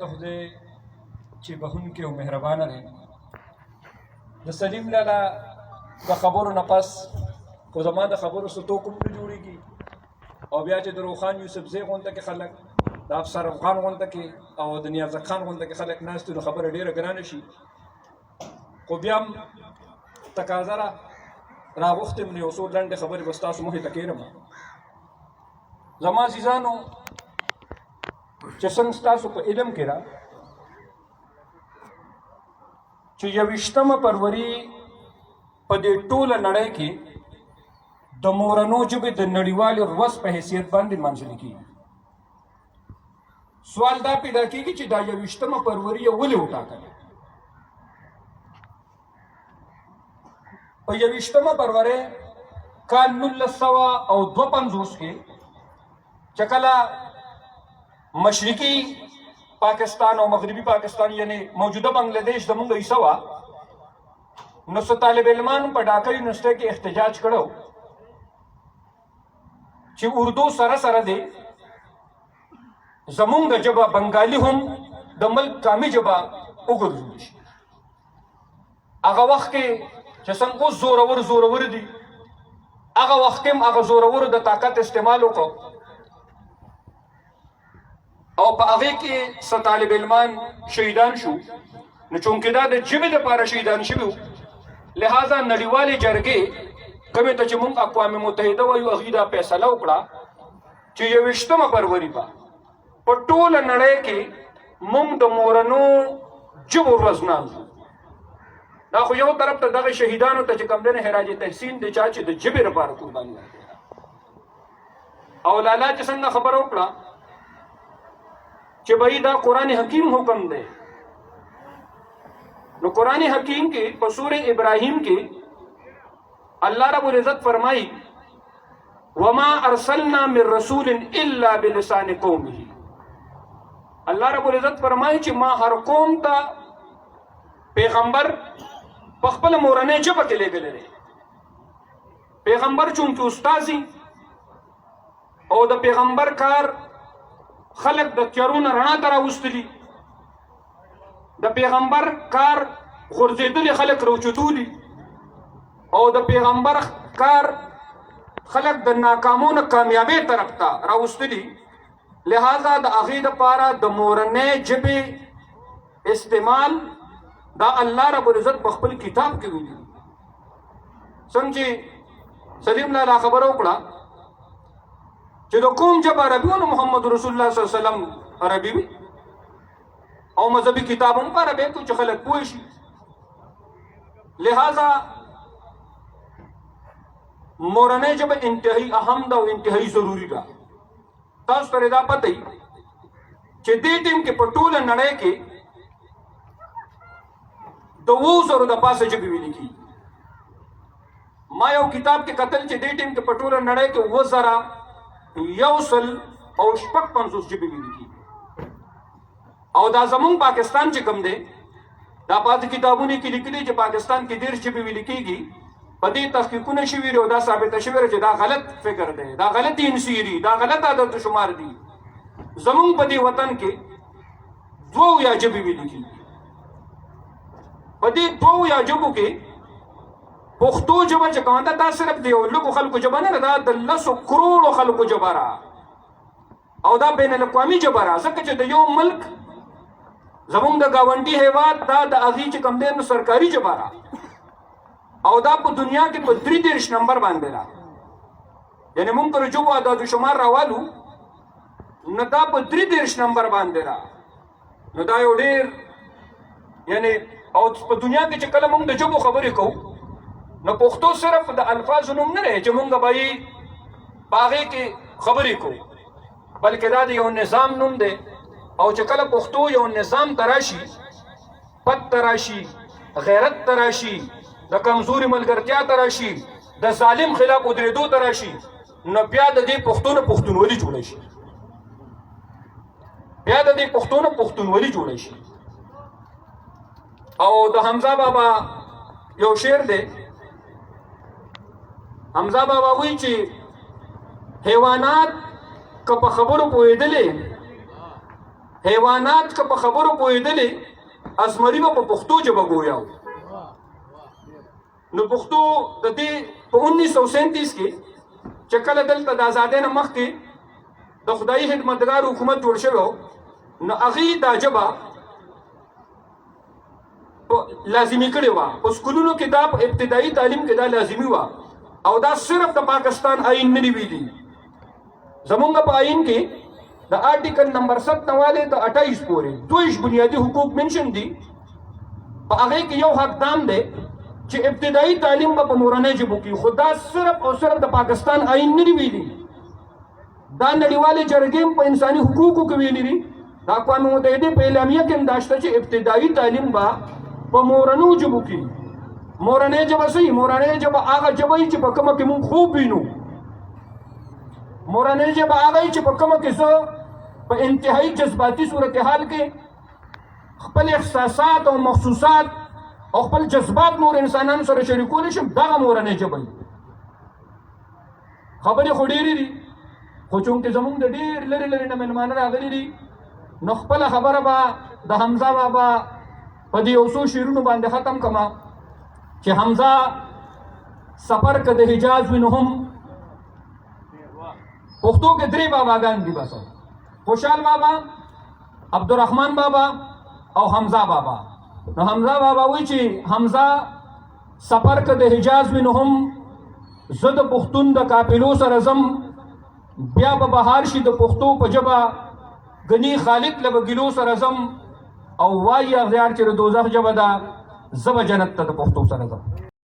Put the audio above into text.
ته خدای چې بخونکی او مهربانه دی. د سلیم لالا د خبرو نه پس خو زما د خبرو څه توک هم نه جوړېږي او بیا چې د روخان یوسفزۍ غونډه کې خلک د افسر افغان غونډه کې او د نیازک خان غونډه کې خلک ناست نو خبره ډېره ګرانه شي. خو بیا هم تقاضا راغوښتې م نو یو څو لنډې خبرې به ستاسو مخې ته کېږم. زما عزیزانو چې څنګه ستاسو په علم کې را چې 21 فروری په دې ټوله نړۍ کې د مورنو ژبې د نړیوالې ورځ په حیثیت باندې لمانځل کېږي. سوال دا پیدا کېږي چې دا 21 فروری یې ولې وټاکله؟ په 21 فروری کال 1952 کې چې کله مشرقي پاکستان او مغربي پاکستان یعنی موجوده بنگلادیش زموږ حصه وه، نو څه طالب علمانو په ډاکا یونیورسټۍ کې احتجاج کړی چې اردو سره سره دی زموږ ژبه بنګالي هم د ملک قامي ژبه وګرځول شي. هغه وخت کې چې څنګه اوس زورور دي، هغه وخت کې هم هغه زورورو د طاقت استعمال وکړو او په هغې کې څه طالب علمان شهیدان شو. نو چونکې دا د ژبې لپاره شهیدان شوي وو، لہذا نړیوالې جرګې کومې ته چې موږ اقوام متحده وایو هغې دا فیصله وکړه چې 21 فروری به په ټوله نړۍ کې موږ د مورنو ژبو ورځ نمانځو. دا خو یو طرف ته دغه شهیدانو ته چې کوم دی خراج تحسین دی چا چې د ژبې لپاره قرباني ورکړې او لالا چې څنګه خبره وکړه چې بھائی دا قرآن حکیم حکم دی. نو قرآن حکیم کې په سورہ ابراہیم کې اللہ رب العزت فرمائی وما ارسلنا من رسول الا بلسان قومه. اللہ رب العزت فرمائی چې ما هر قوم ته پیغمبر په خپل مورنۍ ژبه کې لېږلی دی. پیغمبر چونکې استازي او د پیغمبر کار خلق د تیارو نه رڼا ته راوستلي، د پیغمبر کار غورځېدلي خلق راوچتولي او د پیغمبر کار خلق د ناکامو نه کامیابۍ طرف ته راوستلي. لہذا د هغې دپاره د مورنۍ ژبې استعمال دا الله رب العزت په خپل کتاب کې ویلي. څنګه چې سلیم لالا خبره وکړه چې د کوم ژبه عربي و نو محمد رسول الله صلی الله علیه وسلم عربي وي او مذهبي کتاب هم په عربي کې چې خلک پوه شي. لہذا مورنۍ ژبه انتهایی اهم ده او انتهایی ضروري ده. تاسو ته دا پته وي چې دې ټیم کې په ټوله نړۍ کې د 200 د پاسه ژبې ویلې کېږي. ما یو کتاب کې کتل چې دې ټیم کې په ټوله نړۍ کې 1,156 ژبې ویلې کېږي او دا زمونږ پاکستان چې کوم دی دا پاتې کتابونو کې لیکلي چې پاکستان کې 10 ژبې ویلې کېږي. په دې تحقیقونه شوي دي او دا ثابته شوې ده چې دا غلط فکر دی، دا غلط انسیري، دا غلط عادت شمار دي. زمونږ په دې وطن کې 2 ژبې ویلې کېږي. په دې 2 ژبو کې پښتو ژبه چې کومه ده دا صرف د یو لږو خلکو ژبه نه ده، دا د 10 کروڑو خلکو ژبه ده او دا بین الاقوامي ژبه ده. ځکه چې د یو ملک زمونږ د ګاونډي هیواد دا د هغې چې کوم دی نو سرکاري ژبه ده او دا په دنیا کې په 33 نمبر باندې ده. یعنې موږ پر ژبو عدد شمار راوالو نو دا په 33 نمبر باندې ده. نو دا یو ډېر یعنې او په دنیا کې چې کله موږ د ژبو خبرې کوو نو پښتو صرف د الفاظو نوم نه دی چې موږ به یې په هغې کې خبرې کوو، بلکې دا د یو نظام نوم دی. او چې کله پښتو یو نظام ته راشي، پت ته راشي، غیرت ته راشي، د کمزوري ملګرتیا ته راشي، د ظالم خلاف ودرېدو ته راشي، نو بیا د دې پښتو نه پښتونولي جوړی شي. بیا د دې پښتو نه پښتونولي جوړی شي. او د حمزه بابا یو شعر دی، حمزه بابا وایي چې حیوانات که په خبرو پوهېدلې حیوانات که په خبرو پوهېدلې ازمري به په پښتو ژبه ګویا و. نو پښتو د دې په 1937 کې چې کله دلته د ازادۍ نه مخکې د خدایي خدمتګار حکومت جوړ شوی و، نو هغې دا ژبه لازمي کړې وه. په سکولونو کې دا په ابتدایي تعلیم کې دا لازمي وه، او دا صرف د پاکستان آئین نه دی ویلي. زمونږ په آئین کې د آرټیکل نمبر 7 نه والې د 28 پورې 22 بنیادي حقوق منشن دي. په هغې کې یو حق دام دی چې ابتدایي تعلیم به په مورنۍ ژبو کې، خو دا صرف او صرف د پاکستان آئین نه دی ویلي. دا نړیوالې جرګې هم په انساني حقوقو کې ویلي دي. د اقوام متحدې په اعلامیه کې هم دا شته چې ابتدایي تعلیم به په مورنو ژبو کې. مورنۍ ژبه څه وي؟ مورنۍ ژبه هغه ژبه وي چې په کومه کې مونږ خوب وینو. مورنۍ ژبه هغه وي چې په کومه کې زه په انتهایی جذباتي صورتحال کې خپل احساسات او محسوسات او خپل جذبات نور انسانانو سره شریکولی شم. دغه مورنۍ ژبه وي. خبرې خو ډېرې دي، خو چونکې زمونږ د ډېر لرې لرې نه مېلمانه راغلي دي، نو خپله خبره به د حمزه بابا په دې یو څو شعرونو باندې ختم کړم چې حمزه سفر که د حجاز وي نو هم پښتو کې 3 باباګان دي بس: خوشحال بابا، عبدالرحمن بابا او حمزه بابا. نو حمزه بابا وایي چې حمزه سفر که د حجاز وي نو هم زه د پښتون د قافلو سره ځم، بیا به بهار شي د پښتو په ژبه ګني خالق له به ګیلو سره ځم، او وایي اغیار چې د دوزخ ژبه ده زه به جنت ته د پښتو سره ځم.